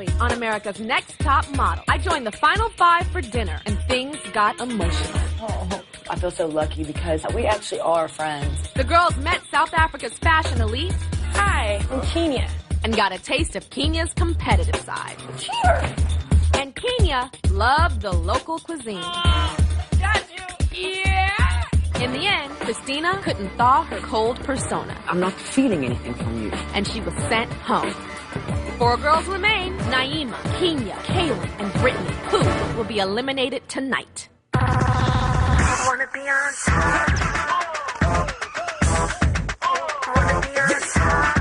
athlete on America's Next Top Model. I joined the final 5 for dinner, and things got emotional. Oh, I feel so lucky because we actually are friends. The girls met South Africa's fashion elite. Hi, I'm Kenya. And got a taste of Kenya's competitive side. Cheers! And Kenya loved the local cuisine. Got you! Yeah! In the end, Christina couldn't thaw her cold persona. I'm not feeling anything from you. And she was sent home. 4 girls remain: Naima, Kenya, Kaylin, and Brittany, who will be eliminated tonight. I wanna be on top. I wanna be on top.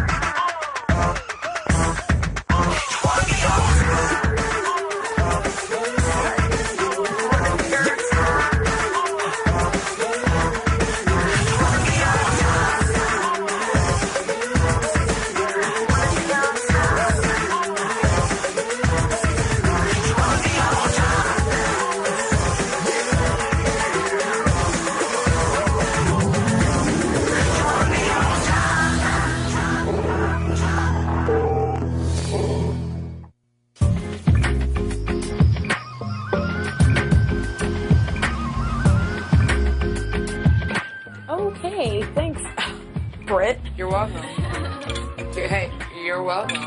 Okay, thanks, Britt. You're welcome. Hey, you're welcome.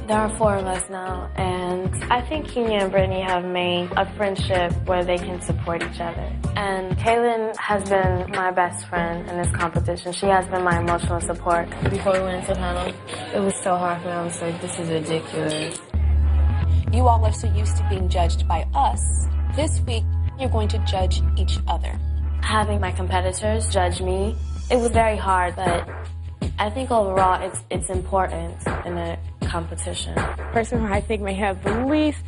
There are 4 of us now, and I think Kenya and Brittany have made a friendship where they can support each other. And Kaylin has been my best friend in this competition. She has been my emotional support. Before we went into the panel, it was so hard for me. I was like, this is ridiculous. You all are so used to being judged by us. This week, you're going to judge each other. Having my competitors judge me, it was very hard, but I think overall it's important in a competition. The person who I think may have the least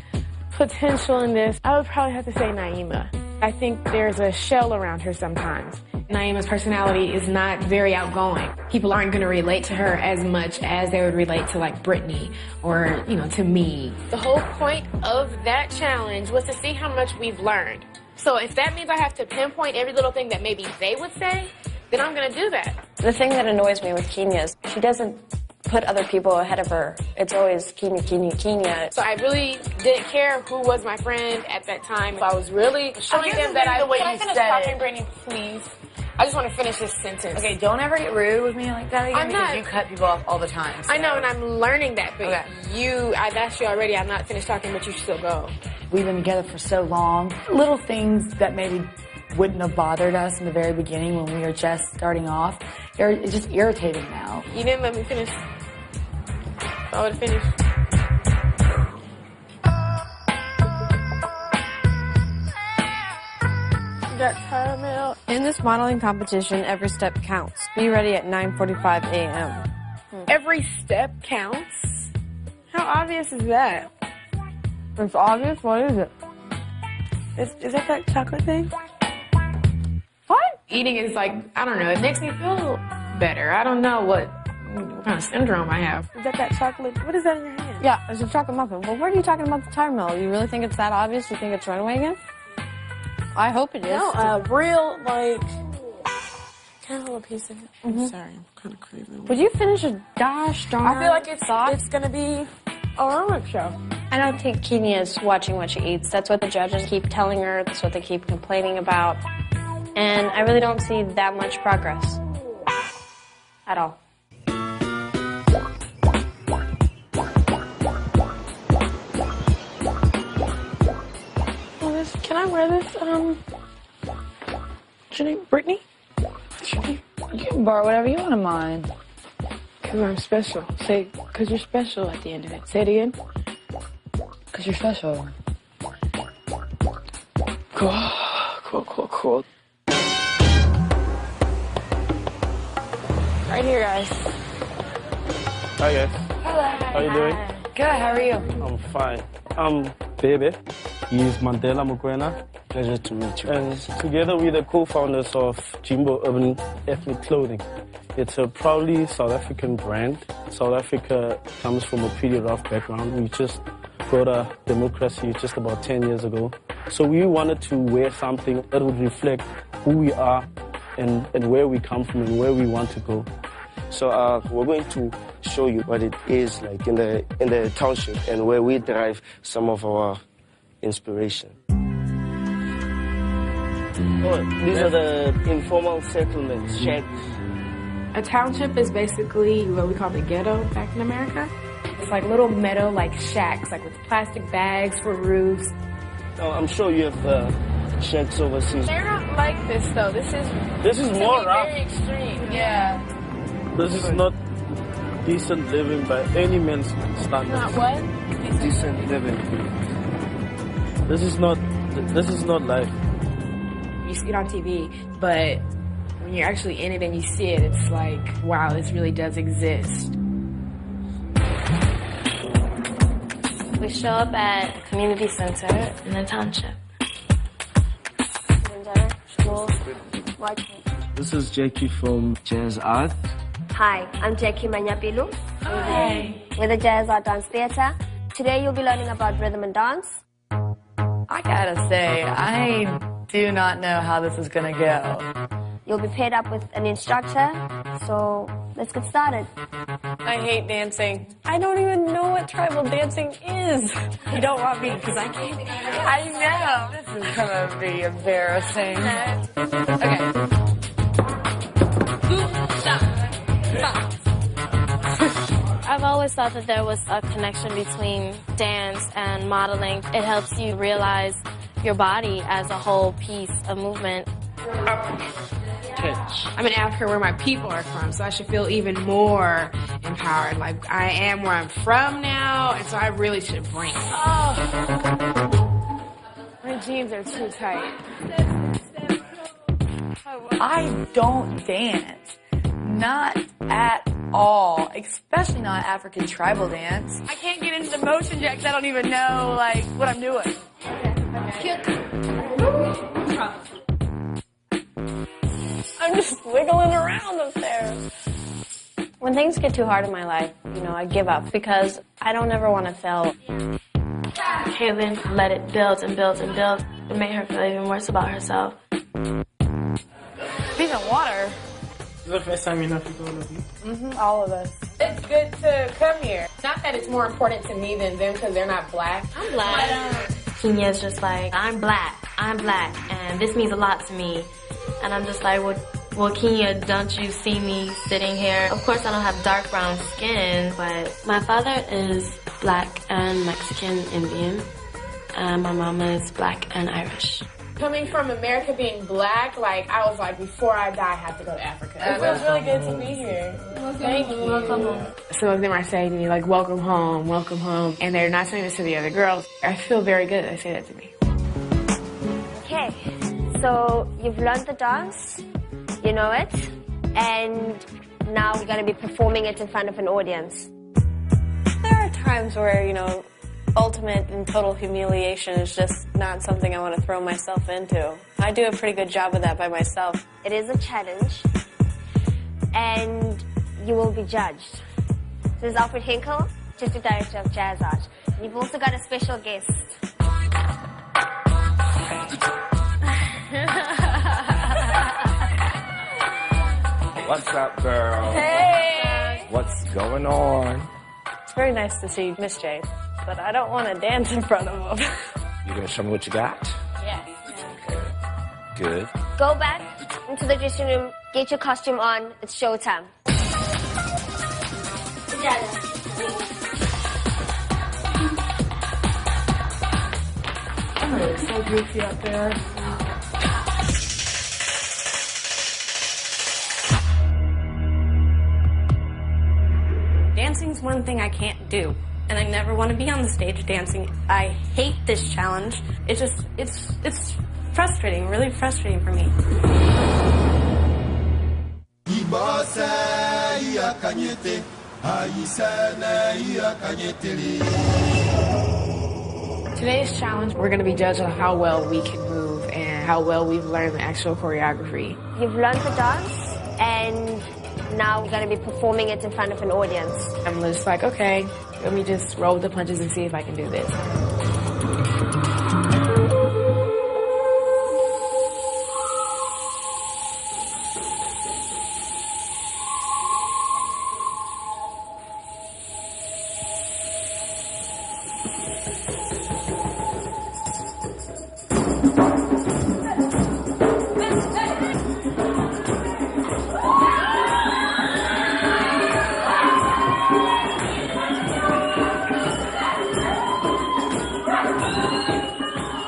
potential in this, I would probably have to say Naima. I think there's a shell around her sometimes. Naima's personality is not very outgoing. People aren't going to relate to her as much as they would relate to like Brittany or, to me. The whole point of that challenge was to see how much we've learned. So if that means I have to pinpoint every little thing that maybe they would say, then I'm going to do that. The thing that annoys me with Kenya is she doesn't put other people ahead of her. It's always Kenya, Kenya, Kenya. So I really didn't care who was my friend at that time. So I was really showing them that I... Can I finish talking, Brittany, please? I just want to finish this sentence. Okay, don't ever get rude with me like that again. I'm because not. You cut people off all the time. So. I know, and I'm learning that. But okay. I've asked you already. I'm not finished talking, but you should still go. We've been together for so long. Little things that maybe wouldn't have bothered us in the very beginning when we were just starting off, it's just irritating now. You didn't let me finish. I would have finished. Got time out. In this modeling competition, every step counts. Be ready at 9:45 a.m. Every step counts? How obvious is that? It's obvious. What is it? Is that chocolate thing? What? Eating is like, I don't know, it makes me feel better. I don't know what kind of syndrome I have. Is that chocolate? What is that in your hand? Yeah, it's a chocolate muffin. Well, what are you talking about the caramel? You really think it's that obvious? You think it's runaway again? I hope it is. No, real, like... Can I hold a piece of it? I'm sorry, I'm kind of craving. Would you finish a gosh darn I feel like it's going to be a Rowan show. I don't think Kenya is watching what she eats. That's what the judges keep telling her. That's what they keep complaining about. And I really don't see that much progress. At all. Can I wear this, what's your name, Brittany? You can borrow whatever you want of mine. Because I'm special. Say, because you're special at the end of it. Say it again. Because you're special. Cool. Right here, guys. Hi, guys. Hello. How you doing? Good, how are you? I'm fine. I'm Bebe. He's Mandela Mokwena. Pleasure to meet you. And together we're the co-founders of Jimbo Urban Ethnic Clothing. It's a proudly South African brand. South Africa comes from a pretty rough background. We just got a democracy just about 10 years ago. So we wanted to wear something that would reflect who we are and where we come from and where we want to go. So we're going to show you what it is like in the township and where we derive some of our inspiration. Oh, these are the informal settlements, shacks. A township is basically what we call the ghetto back in America. It's like little meadow, like shacks, like with plastic bags for roofs. Oh, I'm sure you have shacks overseas. They're not like this though. This is more rough. very extreme. Yeah. This is not decent living by any man's standards. Not what? Decent living. This is not life. You see it on TV, but when you're actually in it and you see it, it's like, wow, this really does exist. We show up at community center in the township. This is Jackie from Jazz Art. Hi, I'm Jackie Manyapilu. Hi. With the Jazz Art Dance Theatre. Today you'll be learning about rhythm and dance. I gotta say, I do not know how this is gonna go. You'll be paired up with an instructor, so let's get started. I hate dancing. I don't even know what tribal dancing is. You don't want me because I can't. I know. This is gonna be embarrassing. Okay. I've always thought that there was a connection between dance and modeling. It helps you realize your body as a whole piece of movement. I'm in Africa where my people are from, so I should feel even more empowered. Like, I am where I'm from now, and so I really should bring it. Oh. My jeans are too tight. I don't dance. Not at all. Especially not African tribal dance. I can't get into the motion yet because I don't even know, like, what I'm doing. I'm just wiggling around up there. When things get too hard in my life, I give up because I don't ever want to fail. Kaylin let it build and build and build. It made her feel even worse about herself. Speaking of water. This is the first time you know people love you? All of us. It's good to come here. Not that it's more important to me than them because they're not black. I'm black. Kenya's just like, I'm black, and this means a lot to me. And I'm just like, well, Kenya, don't you see me sitting here? Of course, I don't have dark brown skin, but my father is black and Mexican Indian, and my mama is black and Irish. Coming from America being black, like, I was like, before I die, I have to go to Africa. It feels really good to be here. Thank you. Welcome home. Some of them are saying to me, like, welcome home, and they're not saying this to the other girls. I feel very good that they say that to me. Okay, so you've learned the dance, you know it, and now you're going to be performing it in front of an audience. There are times where, ultimate and total humiliation is just not something I want to throw myself into. I do a pretty good job of that by myself. It is a challenge, and you will be judged. This is Alfred Hinkle, Artistic Director of Jazz Art. You've also got a special guest. What's up, girl? Hey! What's going on? It's very nice to see Miss J, but I don't want to dance in front of him. You gonna show me what you got? Yes. Okay. Good. Go back into the dressing room, get your costume on, it's showtime. Oh, it's so goofy up there. Dancing's one thing I can't do, and I never want to be on the stage dancing. I hate this challenge. It's frustrating, really frustrating for me. Today's challenge, we're going to be judged on how well we can move and how well we've learned the actual choreography. You've learned the dance, and now we're going to be performing it in front of an audience. I'm just like, okay, let me just roll with the punches and see if I can do this.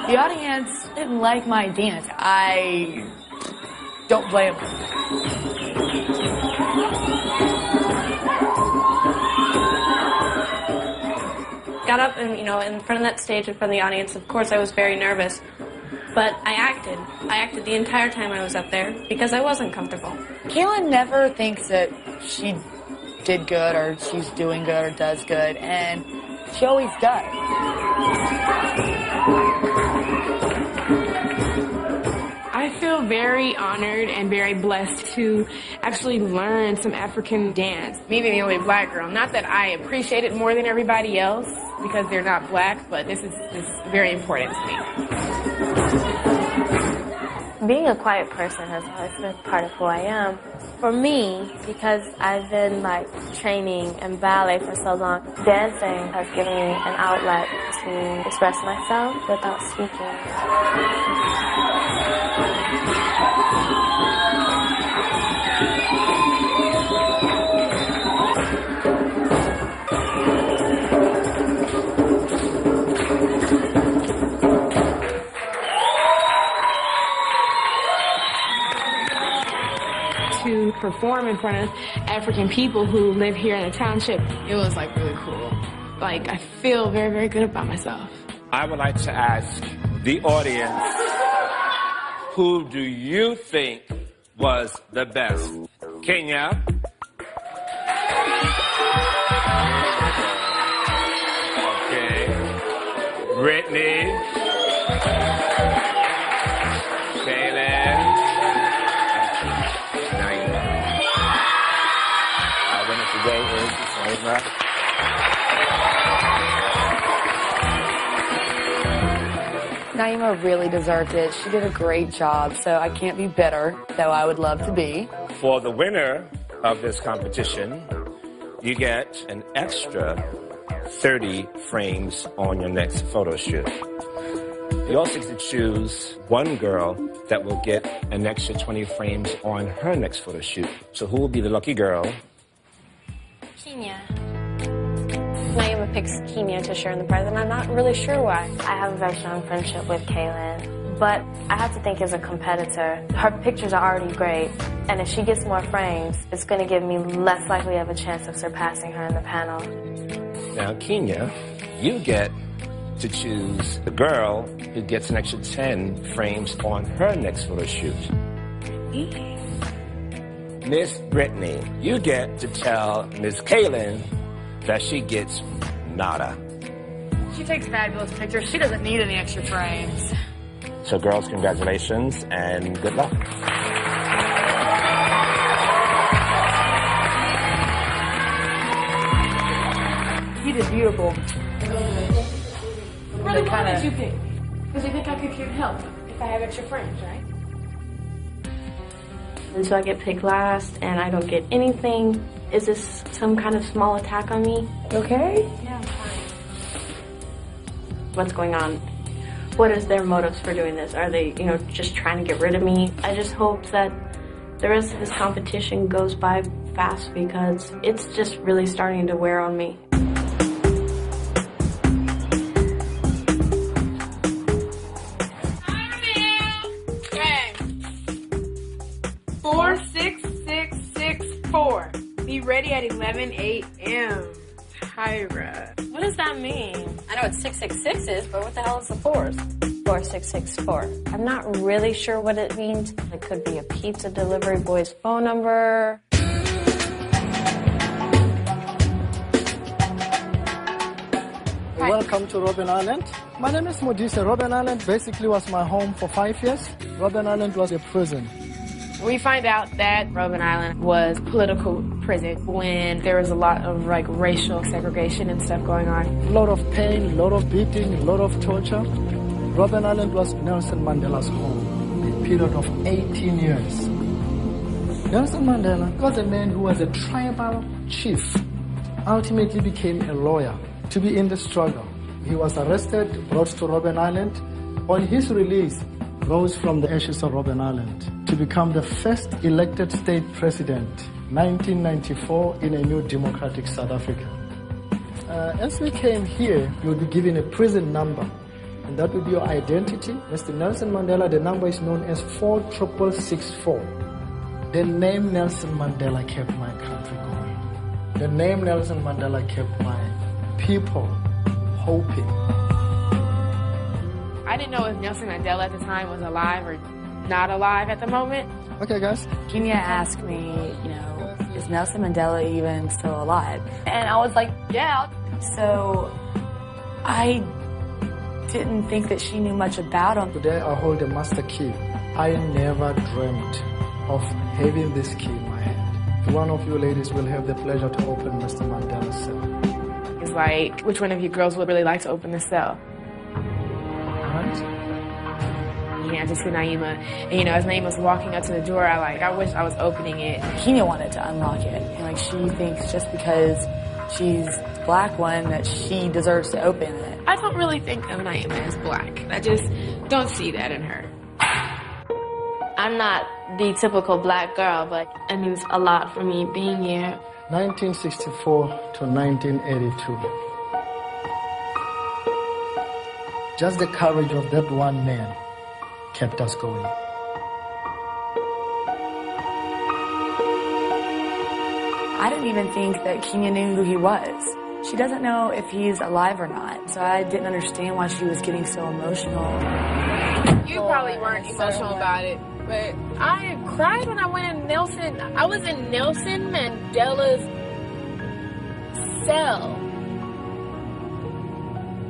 The audience didn't like my dance. I don't blame them. Got up and, in front of that stage, in front of the audience, of course I was very nervous. But I acted. I acted the entire time I was up there because I wasn't comfortable. Kaylin never thinks that she did good or she's doing good or does good, and she always does. I feel very honored and very blessed to actually learn some African dance. Me being the only black girl, not that I appreciate it more than everybody else because they're not black, but this is very important to me. Being a quiet person has always been part of who I am. For me, because I've been training in ballet for so long, dancing has given me an outlet to express myself without speaking. To perform in front of African people who live here in the township, it was really cool. I feel very, very good about myself. I would like to ask the audience, who do you think was the best? Kenya? Okay. Brittany? Kaylin? Today is Naima. Naima really deserved it. She did a great job, so I can't be bitter, though I would love to be. For the winner of this competition, you get an extra 30 frames on your next photo shoot. You also get to choose one girl that will get an extra 20 frames on her next photo shoot. So who will be the lucky girl? Kenya. Naima picks Kenya to share in the prize, and I'm not really sure why. I have a very strong friendship with Kaylin, but I have to think as a competitor, her pictures are already great, and if she gets more frames, it's going to give me less likely of a chance of surpassing her in the panel. Now, Kenya, you get to choose the girl who gets an extra 10 frames on her next photo shoot. Miss Brittany, you get to tell Miss Kaylin that she gets nada. She takes fabulous pictures. She doesn't need any extra frames. So girls, congratulations and good luck. You did beautiful. Really, why did you pick? Because you think I could help if I have extra frames, right? And so I get picked last and I don't get anything. Is this some kind of small attack on me? Okay? Yeah, I'm fine. What's going on? What is their motives for doing this? Are they, just trying to get rid of me? I just hope that the rest of this competition goes by fast because it's just really starting to wear on me. Okay. 46664. Be ready at 11 a.m. Tyra. What does that mean? I know what 666 is, but what the hell is the 4s? 4664. I'm not really sure what it means. It could be a pizza delivery boy's phone number. Welcome to Robben Island. My name is Modise. Robben Island basically was my home for 5 years. Robben Island was a prison. We find out that Robben Island was political prison when there was a lot of racial segregation and stuff going on. A lot of pain, a lot of beating, a lot of torture. Robben Island was Nelson Mandela's home, a period of 18 years. Nelson Mandela was a man who was a tribal chief, ultimately became a lawyer to be in the struggle. He was arrested, brought to Robben Island. On his release, rose from the ashes of Robben Island to become the first elected state president, 1994, in a new democratic South Africa. As we came here, you will be given a prison number, and that will be your identity. Mr. Nelson Mandela, the number is known as 46664. The name Nelson Mandela kept my country going. The name Nelson Mandela kept my people hoping. I didn't know if Nelson Mandela at the time was alive or not alive at the moment. Okay, guys. Kenya asked me, you know, is Nelson Mandela even still alive? And I was like, yeah. So I didn't think that she knew much about him. Today I hold a master key. I never dreamt of having this key in my hand. One of you ladies will have the pleasure to open Mr. Mandela's cell. It's like, which one of you girls would really like to open the cell? Yeah, I just see Naima. And, you know, as Naima was walking up to the door, I wish I was opening it. Kenya wanted to unlock it. And, like, she thinks just because she's the black one that she deserves to open it. I don't really think of Naima as black. I just don't see that in her. I'm not the typical black girl, but it means a lot for me being here. 1964 to 1982. Just the courage of that one man kept us going. I didn't even think that Kenya knew who he was. She doesn't know if he's alive or not, so I didn't understand why she was getting so emotional. You probably weren't emotional about it, but I cried when I went in Nelson. I was in Nelson Mandela's cell.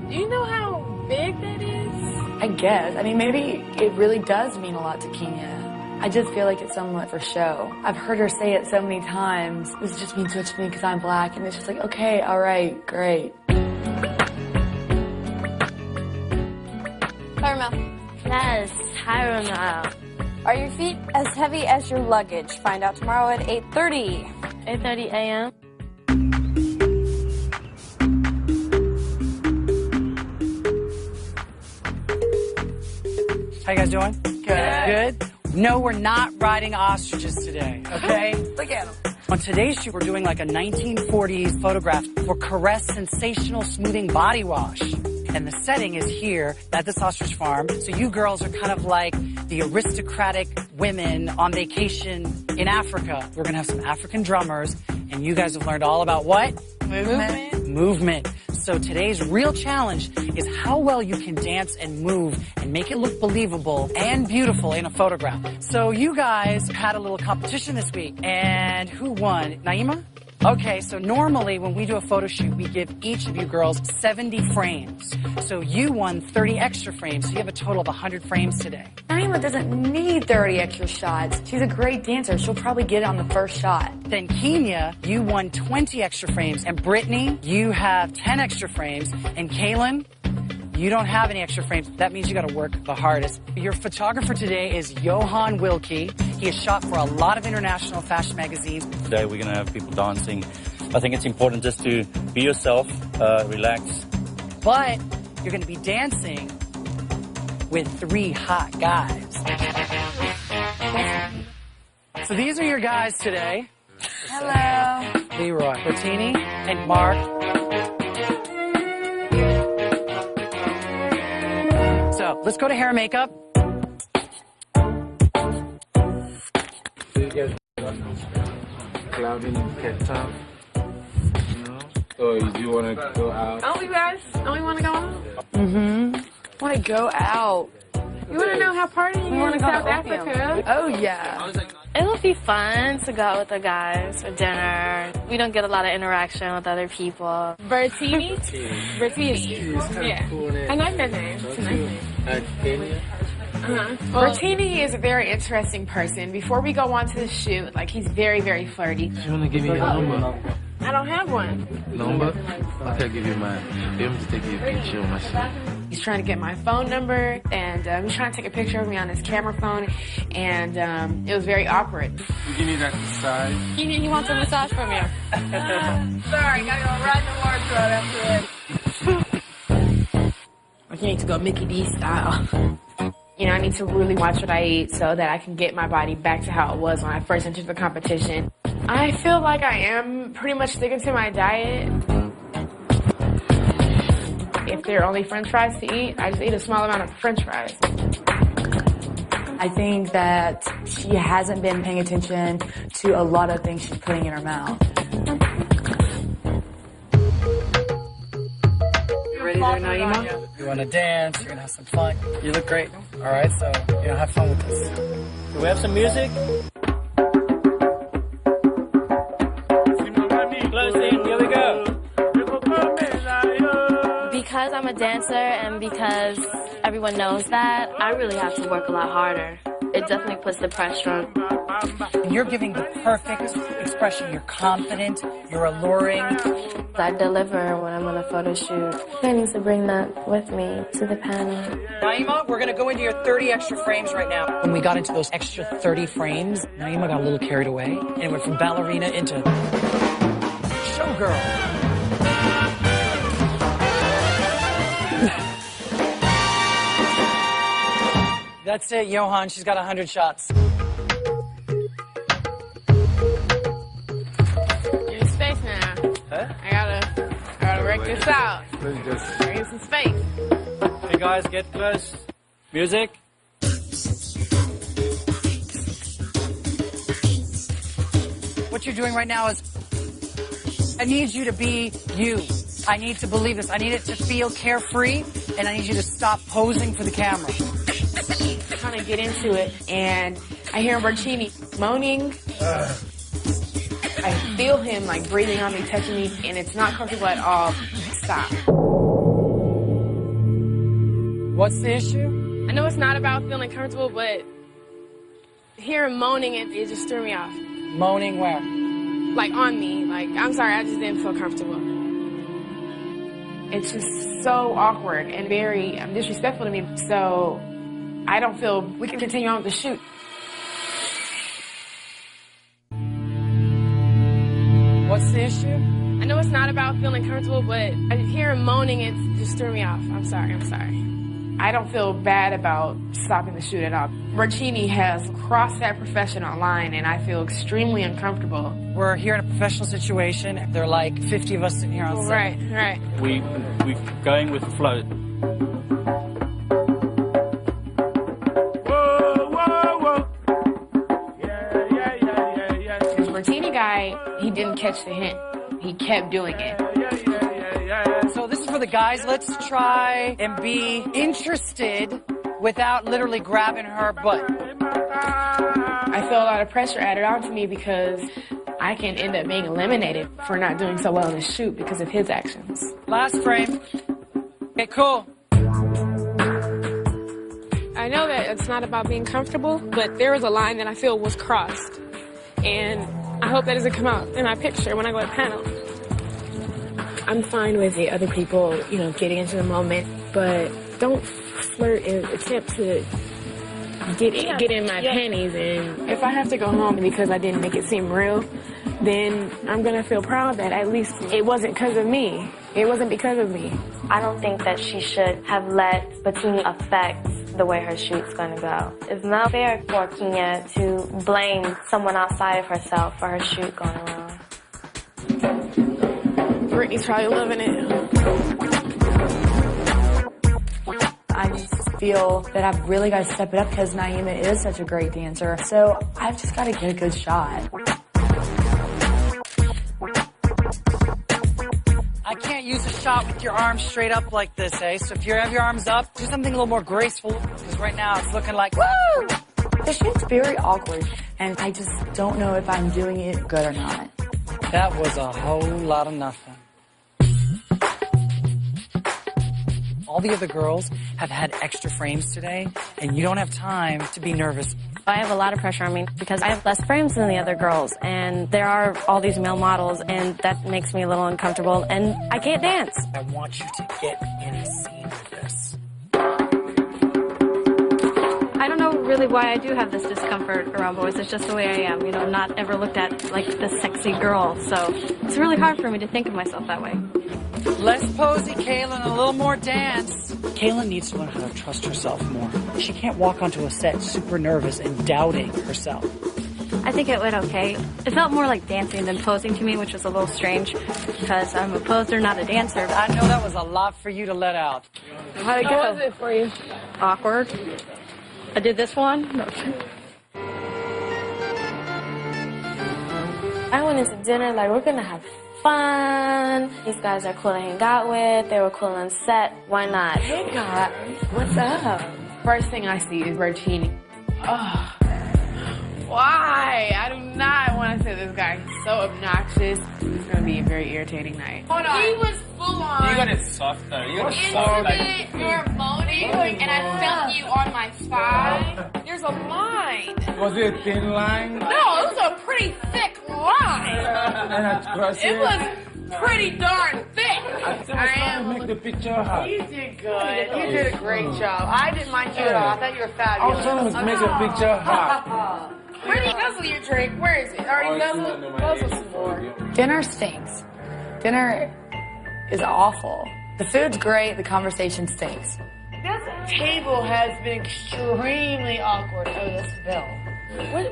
Do you know how big that is? I guess. I mean, maybe it really does mean a lot to Kenya. I just feel like it's somewhat for show. I've heard her say it so many times. This just means so much to me because I'm black, and it's just like, okay, all right, great. Caramel. Yes, hi, Ramel. Are your feet as heavy as your luggage? Find out tomorrow at 8:30. 8:30 a.m. How you guys doing? Good. No, we're not riding ostriches today, okay? Look at them. On today's shoot, we're doing like a 1940s photograph for Caress Sensational Smoothing Body Wash. And the setting is here at this ostrich farm. So you girls are kind of like the aristocratic women on vacation in Africa. We're gonna have some African drummers, and you guys have learned all about what? Movement. So today's real challenge is how well you can dance and move and make it look believable and beautiful in a photograph. So you guys had a little competition this week, and who won? Naima? Okay, so normally when we do a photo shoot, we give each of you girls 70 frames. So you won 30 extra frames, so you have a total of 100 frames today. Naima doesn't need 30 extra shots. She's a great dancer. She'll probably get it on the first shot. Then Kenya, you won 20 extra frames. And Brittany, you have 10 extra frames. And Kaylin, you don't have any extra frames. That means you gotta work the hardest. Your photographer today is Johan Wilkie. He has shot for a lot of international fashion magazines. Today we're gonna have people dancing. I think it's important just to be yourself, relax. But you're gonna be dancing with 3 hot guys. So these are your guys today. Hello. Leroy, Bertini, and Mark. So let's go to hair and makeup. Cloudy in Cape Town. Or do you want to go out? Oh, you guys? Don't we want to go out? Mm-hmm. Want to go out. You want to know how partying We want in to go South to Africa? Oh, yeah. It would be fun to go out with the guys for dinner. We don't get a lot of interaction with other people. Bertini? Bertini. Yeah. I like that name. It's a nice name. Bertini is a very interesting person. Before we go on to the shoot, like, he's very, very flirty. You want to give me your number? I don't have one. Number? Okay, I'll give you mine. Be able to take you a picture of myself. He's trying to get my phone number, and he's trying to take a picture of me on his camera phone, and it was very awkward. You give me that side. He wants a massage from you. Sorry, gotta go ride the wardrobe after it. need to go Mickey D style. You know, I need to really watch what I eat so that I can get my body back to how it was when I first entered the competition. I feel like I am pretty much sticking to my diet. If there are only French fries to eat, I just eat a small amount of French fries. I think that she hasn't been paying attention to a lot of things she's putting in her mouth. You ready there, Naima? You want to dance, you're going to have some fun. You look great. All right, so, have fun with this. Do we have some music? Closing, here we go. Because I'm a dancer and because everyone knows that, I really have to work a lot harder. It definitely puts the pressure on. You're giving the perfect expression. You're confident, you're alluring. I deliver when I'm on a photo shoot. I need to bring that with me to the panel. Naima, we're going to go into your 30 extra frames right now. When we got into those extra 30 frames, Naima got a little carried away, and it went from ballerina into showgirl. That's it, Johan. She's got 100 shots. Give me space now. Huh? I gotta work this out. I need some space. Hey guys, get close. Music. What you're doing right now is, I need you to be you. I need to believe this. I need it to feel carefree, and I need you to stop posing for the camera. Trying to get into it, and I hear Bertini moaning. I feel him like breathing on me, touching me, and it's not comfortable at all. Stop. What's the issue? I know it's not about feeling comfortable, but hearing moaning, it just threw me off. Moaning where? Like on me. Like, I'm sorry, I just didn't feel comfortable. It's just so awkward and very disrespectful to me. So I don't feel we can continue on with the shoot. What's the issue? I know it's not about feeling comfortable, but hearing moaning, it just threw me off. I'm sorry. I don't feel bad about stopping the shoot at all. Bertini has crossed that professional line, and I feel extremely uncomfortable. We're here in a professional situation. There are like 50 of us in here on set. Right. We're going with the flow. This Bertini guy, he didn't catch the hint. He kept doing it. So this is for the guys. Let's try and be interested without literally grabbing her butt. I feel a lot of pressure added onto me because I can end up being eliminated for not doing so well in the shoot because of his actions. Last frame. Okay, cool. I know that it's not about being comfortable, but there was a line that I feel was crossed. And I hope that doesn't come out in my picture when I go to panel. I'm fine with the other people, getting into the moment, but don't flirt and attempt to get in my panties. And if I have to go home because I didn't make it seem real, then I'm gonna feel proud that at least it wasn't because of me. It wasn't because of me. I don't think that she should have let Bertini affect the way her shoot's gonna go. It's not fair for Kenya to blame someone outside of herself for her shoot going wrong. Brittany's probably loving it. I just feel that I've really got to step it up because Naima is such a great dancer. So I've just got to get a good shot. I can't use a shot with your arms straight up like this, eh? So if you have your arms up, do something a little more graceful. Because right now it's looking like, woo! The shoot's very awkward, and I just don't know if I'm doing it good or not. That was a whole lot of nothing. All the other girls have had extra frames today, and you don't have time to be nervous. I have a lot of pressure on me because I have less frames than the other girls, and there are all these male models, and that makes me a little uncomfortable, and I can't dance. I want you to get in a scene with this. I don't know really why I do have this discomfort around boys. It's just the way I am, not ever looked at like the sexy girl, so it's really hard for me to think of myself that way. Less posy, Kaylin, and a little more dance. Kaylin needs to learn how to trust herself more. She can't walk onto a set super nervous and doubting herself. I think it went okay. It felt more like dancing than posing to me, which was a little strange because I'm a poser, not a dancer. I know that was a lot for you to let out. How'd it go? How was it for you? Awkward. I did this one. I went into dinner like we're gonna have fun. These guys are cool to hang out with. They were cool on set. Why not? Hey guys, what's up? First thing I see is Bertini. Oh. Why? I do not want to say this guy. He's so obnoxious. It's going to be a very irritating night. Hold on. He was full on. You got it softer. You got it soft. Like... You're moaning, and I felt you on my thigh. There's a line. Was it a thin line? No, it was a pretty thick line. It was pretty darn thick. I am make the picture hot. You did good. You did a great job. I didn't mind you at all. I thought you were fabulous. I was trying to make a picture hot. Where do you guzzle your drink? Where is it? Already guzzle some more. Dinner stinks. Dinner is awful. The food's great. The conversation stinks. This table has been extremely awkward. Oh, that's Bill.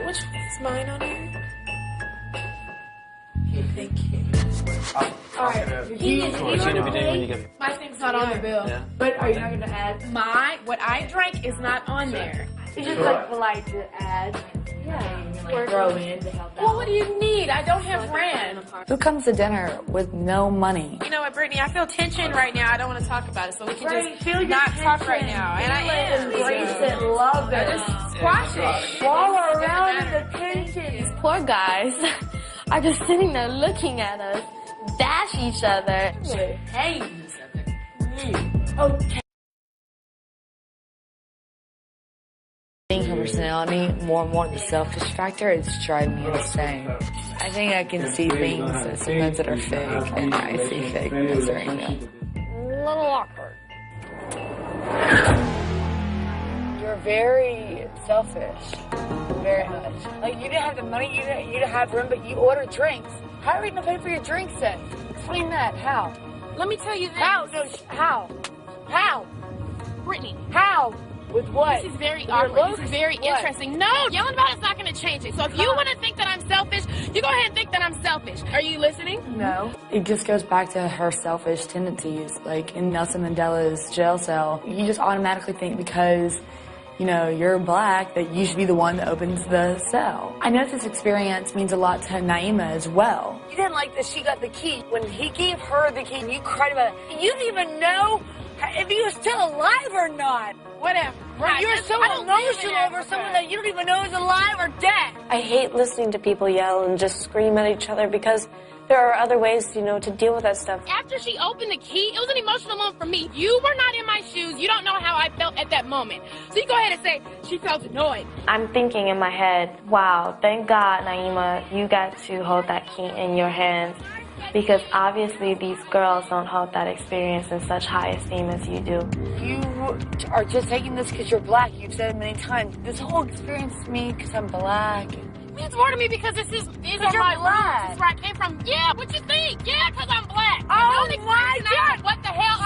Which is mine on here? Okay, thank you. All right. My thing's not on the bill. Yeah. But are you not going to add? What I drank is not on there. It's just like polite to add. Yeah. Throw in to help out. Well, what do you need? I don't have rent. Who comes to dinner with no money? You know what, Brittany? I feel tension right now. I don't want to talk about it, so we can just not talk right now. And I am. Embrace it. Love it. Just squash it. Swallow around in the tension. These poor guys are just sitting there looking at us, dash each other. Hey. Okay. Her personality more and more the selfish factor is driving me insane. I think I can see things sometimes that are fake, and I see fakeness right now. A little awkward. You're very selfish, very much. Like you didn't have the money, you didn't have room, but you ordered drinks. How are we gonna pay for your drinks then? Explain that. How? Let me tell you this. How? No. How? How? Brittany. How? With what? This is very awkward. This is very interesting. No, yelling about it's not going to change it. So if you want to think that I'm selfish, you go ahead and think that I'm selfish. Are you listening? No. It just goes back to her selfish tendencies. Like in Nelson Mandela's jail cell, you just automatically think because, you know, you're black that you should be the one that opens the cell. I know this experience means a lot to Naima as well. You didn't like that she got the key. When he gave her the key, you cried about it. You didn't even know if he was still alive or not. Whatever. Right. You're so emotional over someone that you don't even know is alive or dead. I hate listening to people yell and just scream at each other because there are other ways, you know, to deal with that stuff. After she opened the key, it was an emotional moment for me. You were not in my shoes. You don't know how I felt at that moment. So you go ahead and say, she felt annoyed. I'm thinking in my head, wow, thank God, Naima, you got to hold that key in your hands. Because obviously these girls don't hold that experience in such high esteem as you do. You are just taking this because you're black. You've said it many times. This whole experience is me because I'm black. It means more to me because these are my roots. This is where I came from. Yeah, what you think? Yeah, because I'm black. Oh my God! What the hell?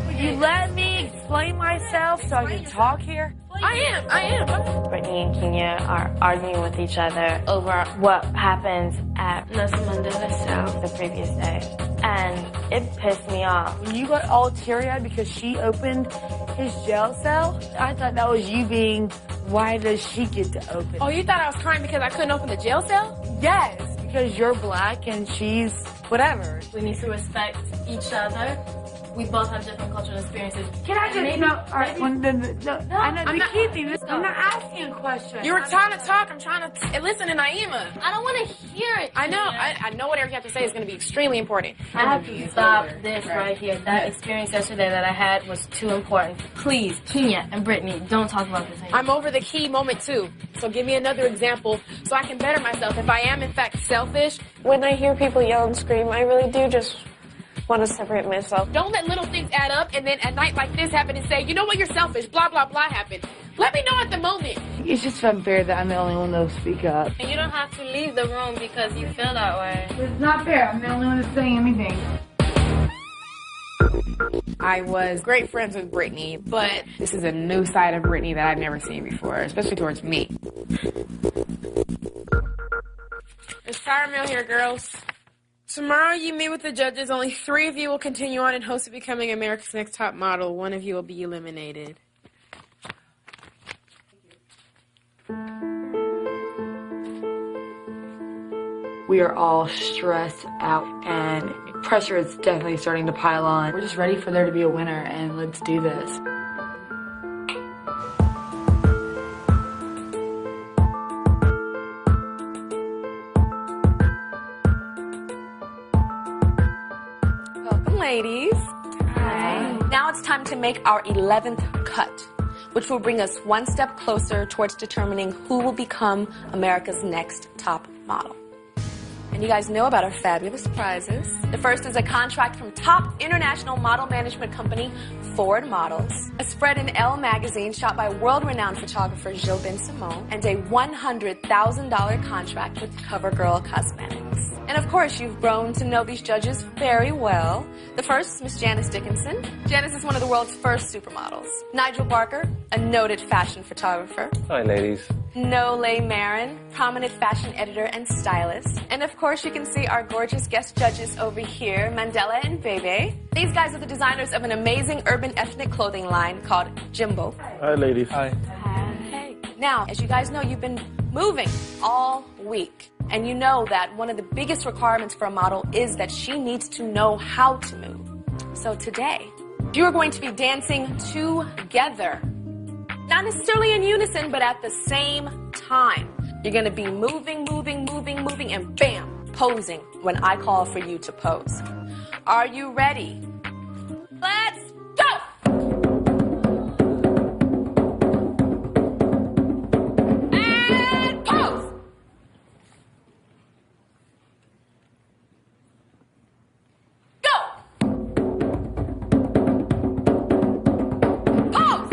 Would you let me explain myself so I can talk here? I am. Brittany and Kenya are arguing with each other over what happened at Nelson Mandela's cell the previous day. And it pissed me off. When you got all teary-eyed because she opened his jail cell, I thought that was you being, why does she get to open? Oh, you thought I was crying because I couldn't open the jail cell? Yes, because you're black and she's whatever. We need to respect each other. We both have different cultural experiences. Can I just, no, all right, no, I know, I'm not asking a question. You were trying to talk, I'm trying to listen to Naima. I don't want to hear it. I know, I know what Eric have to say is going to be extremely important. I have to stop this right here. That experience yesterday that I had was too important. Please, Kenya and Brittany, don't talk about this anymore. I'm over the key moment too. So give me another example so I can better myself if I am in fact selfish. When I hear people yell and scream, I really do just want to separate myself. Don't let little things add up and then a night like this happen and say, you know what, you're selfish, blah, blah, blah happened. Let me know at the moment. It's just unfair that I'm the only one that'll speak up. And you don't have to leave the room because you feel that way. It's not fair. I'm the only one that's saying anything. I was great friends with Brittany, but this is a new side of Brittany that I've never seen before, especially towards me. It's caramel here, girls. Tomorrow you meet with the judges. Only 3 of you will continue on and host to becoming America's Next Top Model. 1 of you will be eliminated. We are all stressed out and pressure is definitely starting to pile on. We're just ready for there to be a winner and let's do this. Welcome, ladies. Hi. Now it's time to make our 11th cut, which will bring us one step closer towards determining who will become America's next top model. And you guys know about our fabulous prizes. The first is a contract from top international model management company, Ford Models, a spread in Elle magazine shot by world-renowned photographer Gilles Ben-Simon, and a $100,000 contract with CoverGirl Cosmetics. And of course, you've grown to know these judges very well. The first is Miss Janice Dickinson. Janice is one of the world's first supermodels. Nigel Barker, a noted fashion photographer. Hi, ladies. Nole Marin, prominent fashion editor and stylist. And of course, you can see our gorgeous guest judges over here, Mandela and Bebe. These guys are the designers of an amazing urban ethnic clothing line called Jimbo. Hi, ladies. Hi. Hey. Now, as you guys know, you've been moving all week. And you know that one of the biggest requirements for a model is that she needs to know how to move. So today, you are going to be dancing together. Not necessarily in unison, but at the same time. You're going to be moving, and bam, posing when I call for you to pose. Are you ready? Let's go! And pose! Go! Pose!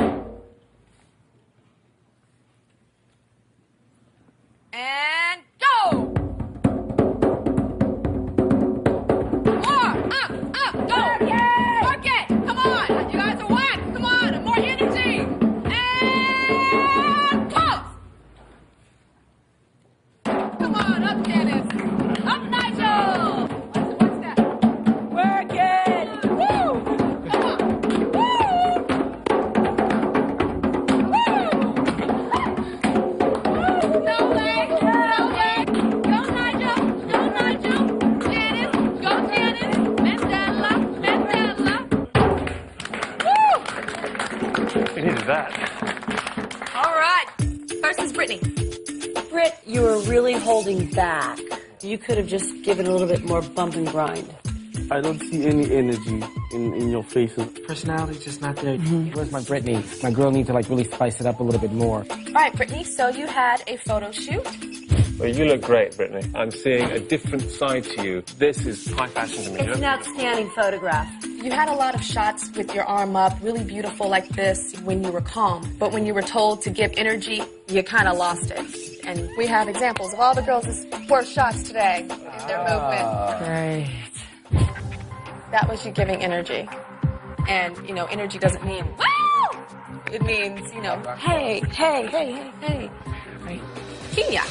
And go! More! Up! Go! Work it! Come on! You guys are whack! Come on! More energy! And pause! Come on! Up, Janice! Up, Nigel! What's that? Work it! Woo! Come on! Woo! Woo! No way! No way! Go, Nigel! Go, Nigel! Janice! Go, Janice! Mandela! Woo! We needed that. All right. First is Brittany. Britt, you were really holding back. You could have just given a little bit more bump and grind. I don't see any energy in your faces. Personality's just not there. Where's my Brittany? My girl needs to really spice it up a little bit more. All right, Brittany, so you had a photo shoot. Well, you look great, Brittany. I'm seeing a different side to you. This is high fashion to me. It's an outstanding photograph. You had a lot of shots with your arm up, really beautiful like this when you were calm. But when you were told to give energy, you kind of lost it. And we have examples of all the girls' worst shots today in their movement. Great. That was you giving energy. And, you know, energy doesn't mean, woo! It means, you know, hey. Right. Kenya.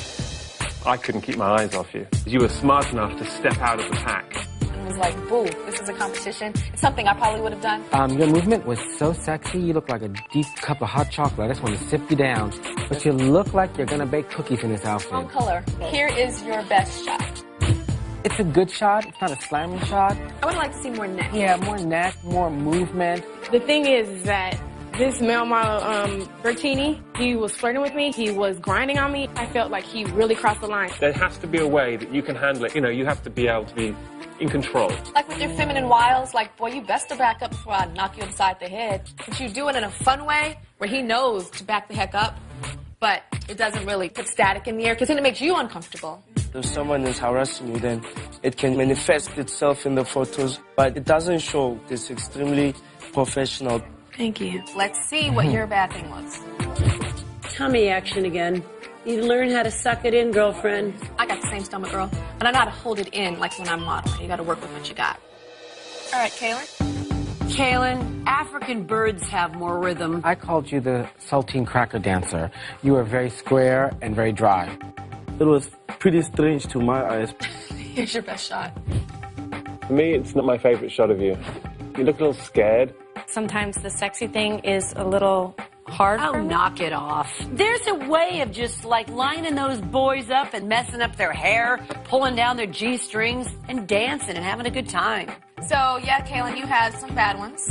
I couldn't keep my eyes off you. You were smart enough to step out of the pack. It was like, boo, this is a competition. It's something I probably would have done. Your movement was so sexy. You look like a deep cup of hot chocolate. I just want to sip you down. But you look like you're going to bake cookies in this outfit. Wrong color. Here is your best shot. It's a good shot. It's not a slamming shot. I would like to see more neck. Yeah, more neck, more movement. The thing is that this male model, Bertini, he was flirting with me. He was grinding on me. I felt like he really crossed the line. There has to be a way that you can handle it. You know, you have to be able to be in control. Like with your feminine wiles, like, boy, you best to back up before I knock you upside the head. But you do it in a fun way where he knows to back the heck up, but it doesn't really put static in the air because then it makes you uncomfortable. If someone is harassing you, then it can manifest itself in the photos, but it doesn't show. It's extremely professional. Thank you. Let's see what your bad thing was. Tummy action again. You learn how to suck it in, girlfriend. I got the same stomach, girl. But I know how to hold it in like when I'm modeling. You got to work with what you got. All right, Kaylin. Kaylin, African birds have more rhythm. I called you the saltine cracker dancer. You were very square and very dry. It was pretty strange to my eyes. Here's your best shot. For me, it's not my favorite shot of you. You look a little scared. Sometimes the sexy thing is a little hard. Oh, knock it off. There's a way of just like lining those boys up and messing up their hair, pulling down their G-strings, and dancing and having a good time. So, yeah, Kaylin, you had some bad ones.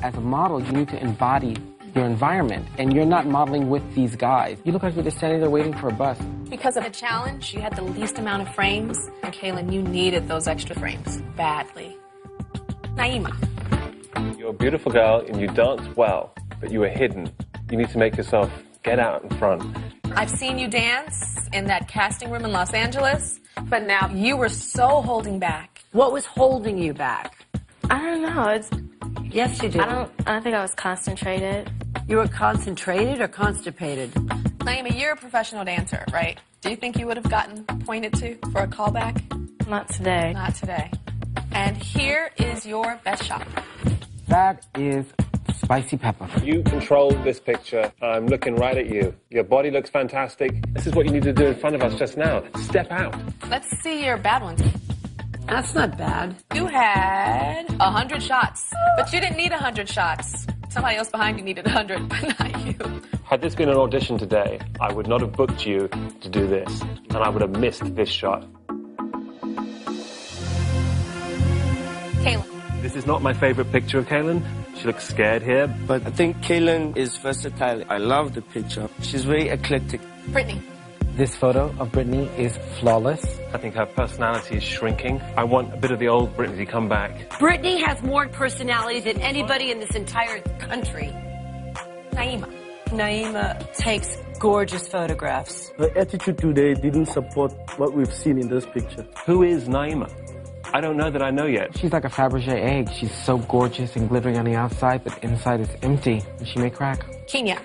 As a model, you need to embody your environment, and you're not modeling with these guys. You look like you're just standing there waiting for a bus. Because of the challenge, you had the least amount of frames, and Kaylin, you needed those extra frames badly. Naima. You're a beautiful girl and you dance well, but you were hidden. You need to make yourself get out in front. I've seen you dance in that casting room in Los Angeles, but now you were so holding back. What was holding you back? I don't know. Yes, you did. I don't think I was concentrated. You were concentrated or constipated? Naima, you're a professional dancer, right? Do you think you would have gotten pointed to for a callback? Not today. Not today. And here is your best shot. That is spicy pepper. You control this picture. I'm looking right at you. Your body looks fantastic. This is what you need to do in front of us just now. Step out. Let's see your bad ones. That's not bad. You had 100 shots, but you didn't need 100 shots. Somebody else behind you needed 100, but not you. Had this been an audition today, I would not have booked you to do this, and I would have missed this shot. Kaylin. This is not my favorite picture of Kaylin. She looks scared here. But I think Kaylin is versatile. I love the picture. She's very eclectic. Brittany. This photo of Brittany is flawless. I think her personality is shrinking. I want a bit of the old Brittany to come back. Brittany has more personality than anybody in this entire country. Naima. Naima takes gorgeous photographs. Her attitude today didn't support what we've seen in this picture. Who is Naima? I don't know that I know yet. She's like a Fabergé egg. She's so gorgeous and glittery on the outside, but inside is empty, and she may crack. Kenya.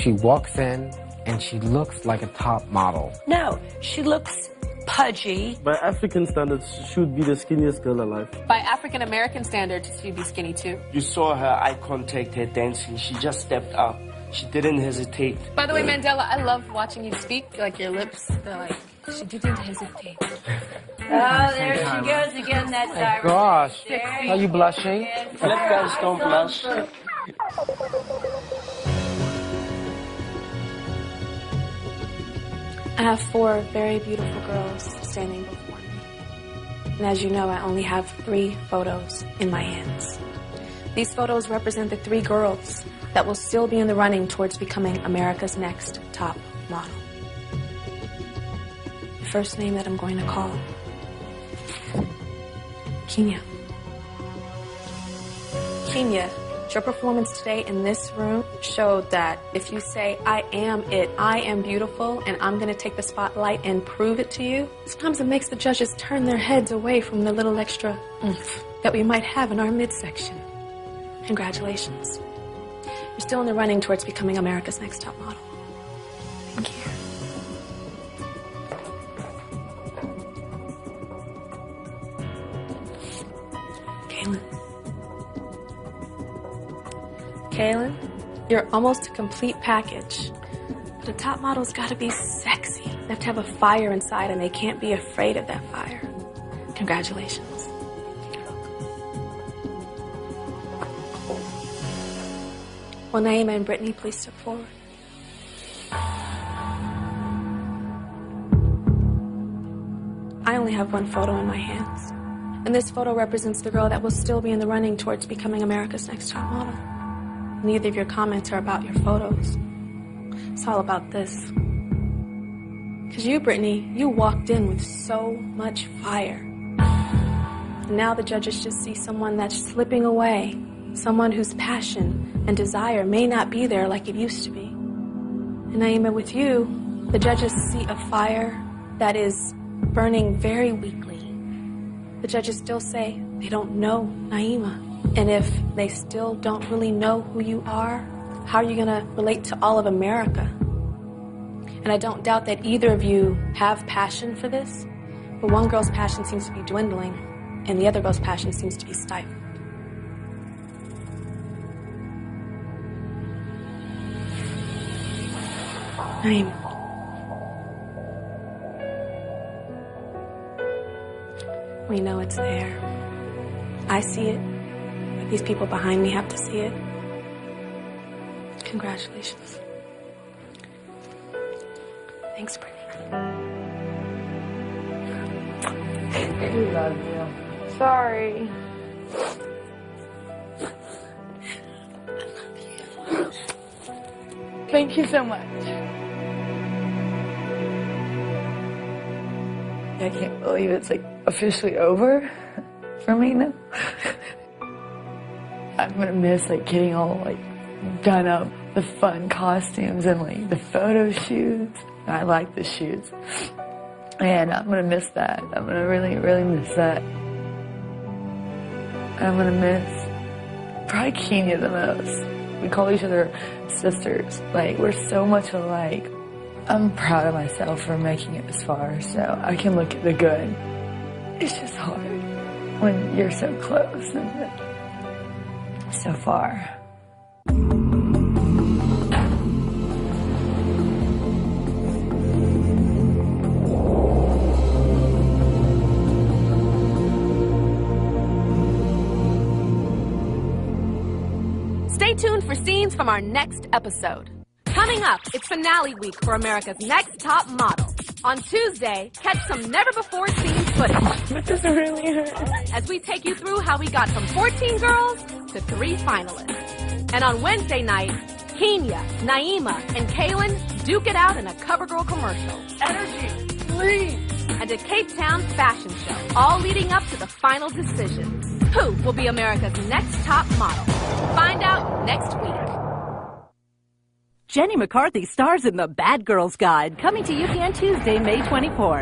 She walks in, and she looks like a top model. No, she looks pudgy. By African standards, she should be the skinniest girl alive. By African American standards, she'd be skinny too. You saw her eye contact, her dancing. She just stepped up. She didn't hesitate. By the way, Mandela, I love watching you speak. Like your lips, they're like, she didn't hesitate. Oh, there she goes again, that siren. Gosh, There are you blushing? Black guys don't blush. I have 4 very beautiful girls standing before me. And as you know, I only have 3 photos in my hands. These photos represent the 3 girls that will still be in the running towards becoming America's next top model. The first name that I'm going to call, Kenya. Kenya, your performance today in this room showed that if you say, I am it, I am beautiful, and I'm going to take the spotlight and prove it to you, sometimes it makes the judges turn their heads away from the little extra oomph that we might have in our midsection. Congratulations. You're still in the running towards becoming America's next top model. Thank you. Kaylin, you're almost a complete package. But a top model's gotta be sexy. They have to have a fire inside and they can't be afraid of that fire. Congratulations. Will Naima and Brittany please step forward? I only have 1 photo in my hands. And this photo represents the girl that will still be in the running towards becoming America's next top model. Neither of your comments are about your photos. It's all about this. Because you, Brittany, you walked in with so much fire. And now the judges just see someone that's slipping away. Someone whose passion and desire may not be there like it used to be. And Naima, with you, the judges see a fire that is burning very weakly, the judges still say they don't know Naima. And if they still don't really know who you are, how are you going to relate to all of America? And I don't doubt that either of you have passion for this, but one girl's passion seems to be dwindling, and the other girl's passion seems to be stifled. Naima. We know it's there. I see it. But these people behind me have to see it. Congratulations. Thanks, Brittany. I do love you. Sorry. Thank you so much. I can't believe it's like officially over for me now. I'm gonna miss like getting all like done up, the fun costumes and like the photo shoots. I like the shoots. And I'm gonna miss that. I'm gonna really, really miss that. I'm gonna miss probably Kenya the most. We call each other sisters. Like, we're so much alike. I'm proud of myself for making it this far, so I can look at the good. It's just hard when you're so close and so far. Stay tuned for scenes from our next episode. Coming up, it's finale week for America's Next Top Model. On Tuesday, catch some never-before-seen footage. This really hurts. As we take you through how we got from 14 girls to 3 finalists. And on Wednesday night, Kenya, Naima, and Kaylin duke it out in a CoverGirl commercial. Energy, please! And a Cape Town fashion show, all leading up to the final decision. Who will be America's next top model? Find out next week. Jenny McCarthy stars in The Bad Girls Guide, coming to UPN Tuesday, May 24th.